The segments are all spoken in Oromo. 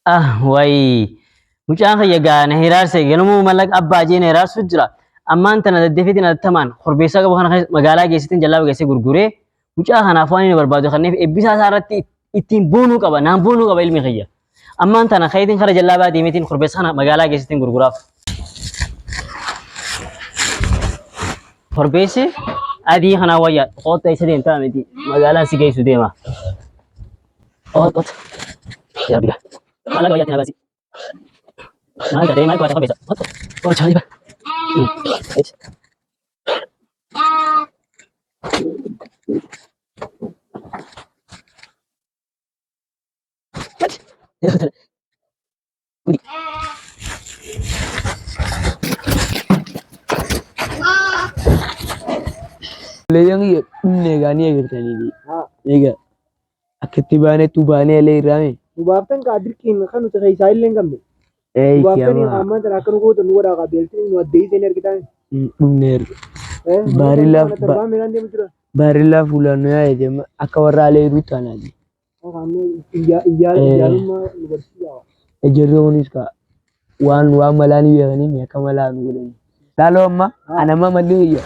Wayii mucaan kiyya gaana hiraarse ganamuu mallaqa abbaa jeen hiraarsu jira. Ammaan tana daddeefitiin atattamaan korbeessaa qabu kana magaalaa geessitiin jalaa geessee gurguree mucaa kanaaf waan inni barbaadu kanneef eebbisaa isaa irratti ittiin boonuu qaba naan boonuu qaba ilmi kiyya. Ammaan tana kayitiin kara jalaa baa deemeetiin korbeessa kana magaalaa geessitiin gurguraaf. Korbeessi adii kana wayyaa qoota isa deemtaa miti magaalaa si geessu deema. Qoota. Ya biga. Malah kau yakin apa sih? Malah dari mana kau ada korbeessa? Oh, cari ba. Yang iya negani agar tadi di. Ega. Aketibane tu bane le rame. Mubaftan ka dirkin kan uta kai sai lengam be. Mubaftan ni amma tara kan ko to nuwada ka beltin nu adei dener kita. Dumner. Barilla fulano ya jema akawarra le rutana di. Oh kamu iya ma university ya. Ejeronis ka wan malani ya ni me kamala ngudin. Lalo amma anama mali ya.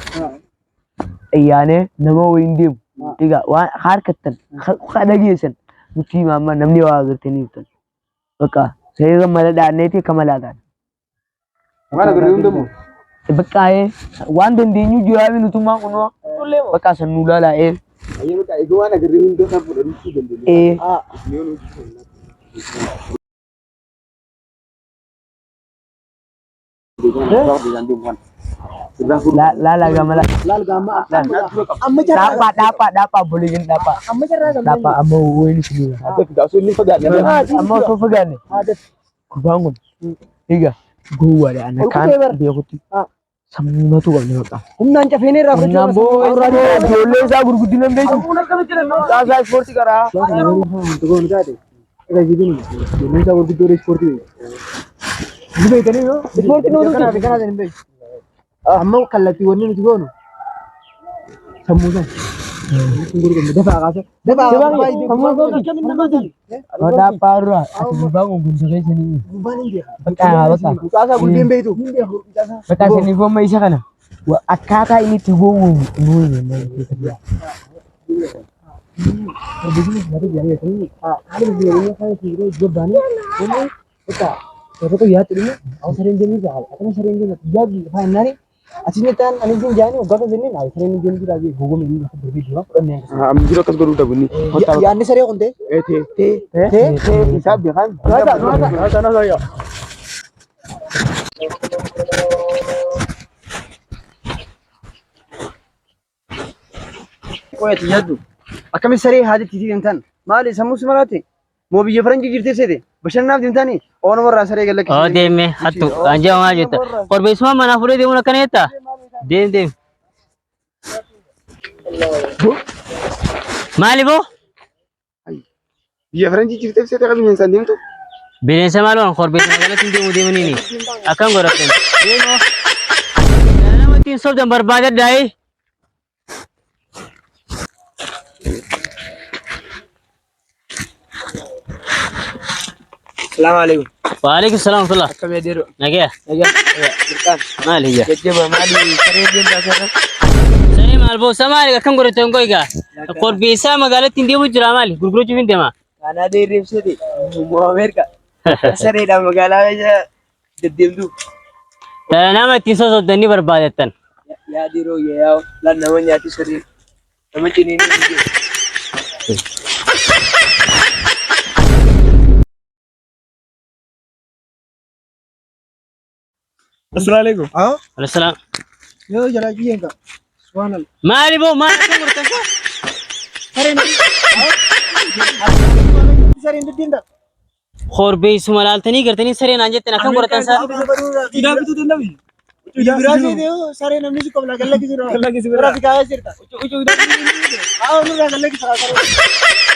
Iyane nama windim. Tiga wan harkatan khadagisan. Muti mama namni waa agarteni utan baka saya mala daane ti kamala dan mana gerundum baka wan den dinyu juawi nutuma kuno baka sanula la ayo ka ego wana gerundum sa pudan ci den la gamala amma dapat boleh jen dapat amma wini sini ada so ni faga amma so faga ne ku bangun iga gowa da anakan biya kuti samma tu gamne baka humnan ca fene ra ko nambo dole sa gurgudinan be sa sport kara to go ndade ega jidini ni sa gurgudore sport Juga itu nih, seperti itu kan ada nih. Amma kallati wonni nuti gono. Sammusa. Tunggu dulu, dapat kasih. Dapat. Ada parah. Aku bangun gun sekali sini. Bubanin dia. Betul. Kasa gudin be itu. Betul sini gua mai sana. Wa akata ini tigo nuni mai kerja. Begini nanti jadi ini. Ada begini saya sih gobani. Ini betul. Tapi ya tadi sering jenis hal, atau sering jenis jadi finally aslinya kan ane jin jani udah kan jenis nah sering jenis lagi Google ini aku berbeda apa nih Amjiro kas guru dabuni. ya ane sering konte te hisab dia kan sana saya kowe tiyadu akami sari hadi titi intan mali samus marati mo biye faranji jirte sede bashannaaf dimtani ono warra sare galak Oh deeme hattu anja ma jetta korbeessuma mana fure deemuna kanetta deem maali bo biye faranji jirte sede kami insan dimtu bineensa maalon korbeessa magaalatti deemanini akkan godhatten deemo nama ittiin sobdan barbaadadhaayi Assalamualaikum. Waalaikumsalam warahmatullah. Kami hadir. Nagaya. Berkan. Maali ya. Jajjaba mali sare din da sare. Sare maal bo samaali akkan godhatten goiga korbeessa magaalatti deemu jira maali gurgurachuuf hin deema Kana dai rifsedi. Mu Amerika. Sare da magala ya dedemdu. nama ittiin sosobdanni barbaadatan Ya diro ya lan namanya ti sare. Nama cini ni. Assalamualaikum. Waalaikumsalam. Yo jala jiye ka. Subhanallah. Maali bo maali akkan godhatan ko Sare ni. Sare ni dinda. korbeessuma laaltanii gartanii sareen aan jetten akkan godhatan saa Tidak betul tidak bi. Birasi deo sare namni su kabla galla kisira. Galla kisira. Rafika ya sirta. Ucu ucu ida. Ah, nu galla kisira sare.